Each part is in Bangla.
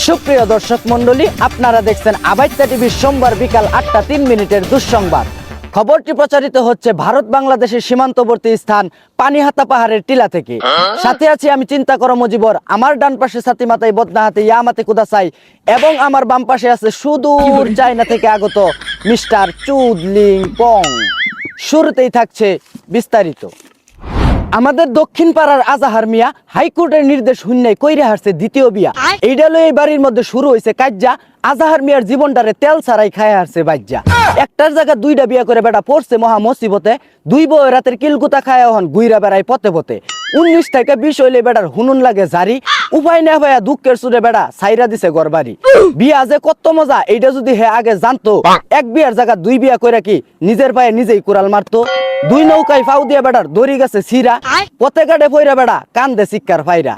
সুপ্রিয় দর্শক মণ্ডলী, আপনারা দেখছেন আবাইত্তা টিভির সোমবার বিকাল 8টা 3 মিনিটের দুঃসংবাদ। খবরটি প্রচারিত হচ্ছে ভারত বাংলাদেশের সীমান্তবর্তী স্থান পানিহাতা পাহাড়ের টিলা থেকে। সাথে আছি আমি চিন্তা করো মজিবর, আমার ডান পাশে সাথী মাতাই বদনাহাতে ইয়ামাতে কুদাসাই এবং আমার বাম পাশে আছে সুদূর চায়না থেকে আগত মিস্টার চুদলিং পং। শুরুতেই থাকছে বিস্তারিত। আমাদের দক্ষিণ পাড়ার আজাহার মিয়া হাইকোর্টের নির্দেশ শুননাই কইরে হারছে দ্বিতীয় বিয়া। এইটা লই এই বাড়ির মধ্যে শুরু হইছে কাজ্জা। আজাহার মিয়ার জীবনটারে তেল ছাড়াই খায় হারছে বাজ্জা। একটার জায়গা দুইটা বিয়া করে বেটা পড়ছে মহা মুসিবতে। দুই বউ রাতের কিলকুতা খায় হন গুইরা বেড়ায় পথে পথে। 19 থেকে 20 হইলে বেটার হুনুন লাগে জারি। উপায় না ভাইয়া দুঃখের সুরে বেড়া সাইরা দিছে গরবাড়ি। বিয়া যে কত মজা এইটা যদি হে আগে জানতো, এক বিয়ার জায়গা দুই বিয়া কইরা কি নিজের পায়ে নিজেই কুড়াল মারতো। দুই নৌকায় ফাউ দিয়া বেড়ার দড়ি গেছে সিরা, পথে গাড়ে ফইরা বেড়া কান্দে শিক্ষার ফাইরা।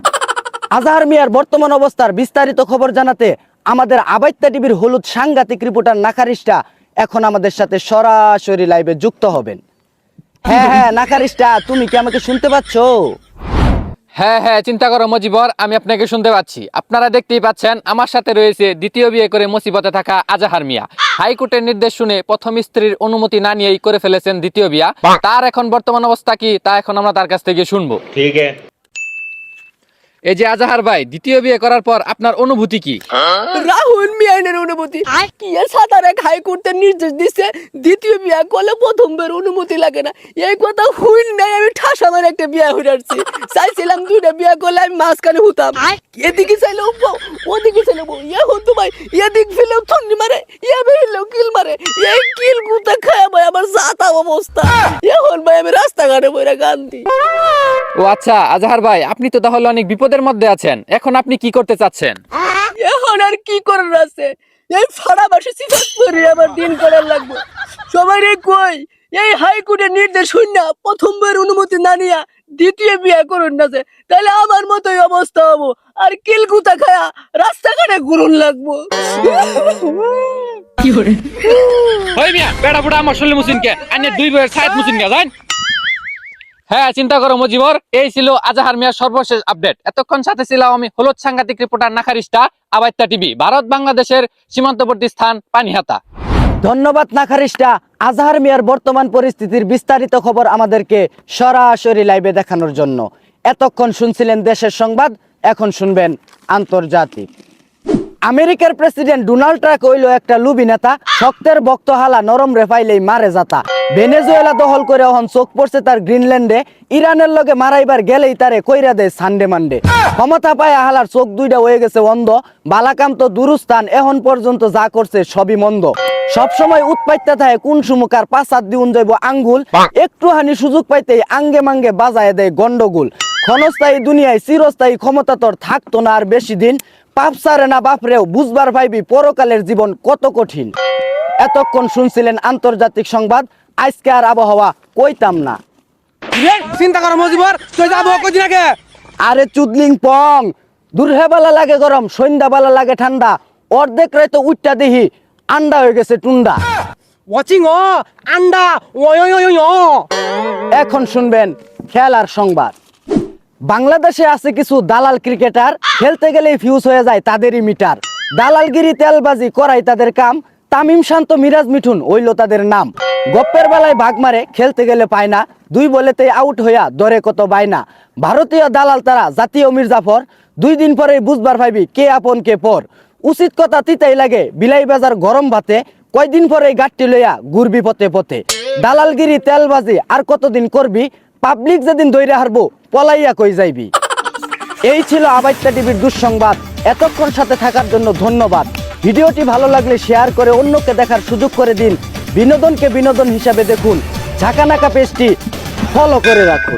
আজাহার মিয়ার বর্তমান অবস্থার বিস্তারিত খবর জানাতে আমাদের আবাইত্তা টিভির হলুদ সাংঘাতিক রিপোর্টার নাকারিস্টা এখন আমাদের সাথে সরাসরি লাইভে যুক্ত হবেন। হ্যাঁ নাকারিস্টা, তুমি কি আমাকে শুনতে পাচ্ছ? হ্যাঁ, চিন্তা করো মজিবর, আমি আপনাকে শুনতে পাচ্ছি। আপনারা দেখতেই পাচ্ছেন আমার সাথে রয়েছে দ্বিতীয় বিয়ে করে মুসিবতে থাকা আজাহার মিয়া। হাইকোর্টের নির্দেশ শুনে প্রথম স্ত্রীর অনুমতি না নিয়েই করে ফেলেছেন দ্বিতীয় বিয়া। তার এখন বর্তমান অবস্থা কি তা এখন আমরা তার কাছ থেকে শুনবো। ঠিক আছে। এই যে আজাহার ভাই, দ্বিতীয় বিয়ে করার পর আপনার অনুভূতি কি? রাহুল মিয়ানের অনুমতি কি সাতার এক হাইকোর্টের নির্দেশ দিচ্ছে দ্বিতীয় বিয়া করলে প্রথমবার অনুমতি লাগে না। এই কথা হুইল নাই, আমি ঠাস আমার একটা বিয়া হয়ে আসছি। চাইছিলাম দুইটা বিয়া করলে আমি মাঝখানে হতাম, এদিকে চাইলে ওদিকে চাইলে ইয়ে হতো ভাই, এদিক ফেলেও থন্ডি মারে, ইয়ে ফেলেও কিল মারে। এই কিল গুতা খায় ভাই আমার যাতা অবস্থা। এখন ভাই আমি রাস্তাঘাটে বইরা কান্দি। ও আচ্ছা আজাহার ভাই, আপনি তো তাহলে অনেক বিপদের মধ্যে আছেন। এখন আপনি কি করতে চাচ্ছেন? এখন আর কি করার আছে, এই ফাড়াবাসী সিফাত করে আমার দিন করার লাগবে। সবাই রে কই এই হাইকোর্টের নির্দেশ শুননা প্রথমবার অনুমতি না নিয়া দ্বিতীয় বিয়ে করুন না, যে তাহলে আমার মতোই অবস্থা হবো আর কিলকুতা খায়া রাস্তাঘাটে ঘুরুন লাগবো। কি করে ওই মিয়া বেড়া বুড়া আমার শরীর মুসিনকে আনে দুই বইয়ের সাইড মুসিনকে যান। হ্যাঁ চিন্তা করো মজিবর, এই ছিল আজাহার মিয়ার সর্বশেষ আপডেট। এতক্ষণ সাথে ছিলাম আমি হলুদ সাংঘাতিক রিপোর্টার নাকারিস্টা, আবাইত্তা টিভি, ভারত বাংলাদেশের সীমান্তবর্তী স্থান পানিহাতা। ধন্যবাদ নাকারিস্টা। আজাহার মিয়ার বর্তমান পরিস্থিতির বিস্তারিত খবর আমাদেরকে সরাসরি লাইভে দেখানোর জন্য। এতক্ষণ শুনছিলেন দেশের সংবাদ, এখন শুনবেন আন্তর্জাতিক। আমেরিকার প্রেসিডেন্ট ডোনাল্ড ট্রাম্প হইল একটা লুবি নেতা। শক্তের বক্ত হালা নরম রে পাইলেই মারে যাতা। ভেনেজুয়েলা দখল করে এখন চোখ পড়ছে তার গ্রিনল্যান্ডে। ইরানের লগে মারাইবার গেলেই তারে কইরা দেয় সানডে মানডে। ক্ষমতা পায় হালার চোখ দুইটা হয়ে গেছে অন্ধ। বালাকাম তো দুরুস্থান, এখন পর্যন্ত যা করছে সবই মন্দ। সবসময় উৎপাইতে থাকে কোন সুমুকার পাঁচাত দিউন যাইব আঙ্গুল। একটুখানি সুযোগ পাইতেই আঙ্গে মাঙ্গে বাজায় দেয় গন্ডগোল। ক্ষণস্থায়ী দুনিয়ায় চিরস্থায়ী ক্ষমতা তোর থাকতো না আর বেশি দিন। পাপ সারে না বাপরেও বুঝবার ভাইবি পরকালের জীবন কত কঠিন। এতক্ষণ শুনছিলেন আন্তর্জাতিক সংবাদ। আজকে আর আবহাওয়া কইতাম না। চিন্তা করো মজিবর, তুই যাবো কদিন আগে। আরে চুদলিং পং, দুর্হেবালা লাগে গরম, সন্ধ্যাবেলা লাগে ঠান্ডা। অর্ধেক রাইতো উঠটা দেখি আন্ডা হয়ে গেছে টুন্ডা। ওয়াচিং আন্ডা এখন শুনবেন খেলার সংবাদ। বাংলাদেশে আছে কিছু দালাল ক্রিকেটার, খেলতে গেলেই ফিউজ হয়ে যায় তাদেরই মিটার। দালালগিরি তেলবাজি করাই তাদের কাম। তামিম শান্ত মিরাজ মিঠুন হইল তাদের নাম। গপ্পের বেলায় ভাগ মারে, খেলতে গেলে পায় না। দুই বলেতেই আউট হইয়া দরে কত বাইনা। ভারতীয় দালাল তারা জাতীয় মির্জাফর। 2 দিন পরেই বুঝবার ভাইবি কে আপন কে পর। উচিত কথা তিতাই লাগে বিলাই বাজার গরম ভাতে। কয়দিন পরেই গাঠটি লইয়া ঘুরবি পথে পথে। দালালগিরি তেলবাজি আর কতদিন করবি? পাবলিক যেদিন দৈরে হারবো পলাইয়া কই যাইবি। এই ছিল আবাইত্তা টিভির দুঃসংবাদ। এতক্ষণ সাথে থাকার জন্য ধন্যবাদ। ভিডিওটি ভালো লাগলে শেয়ার করে অন্যকে দেখার সুযোগ করে দিন। বিনোদনকে বিনোদন হিসাবে দেখুন। ঝাঁকানাকা পেজটি ফলো করে রাখুন।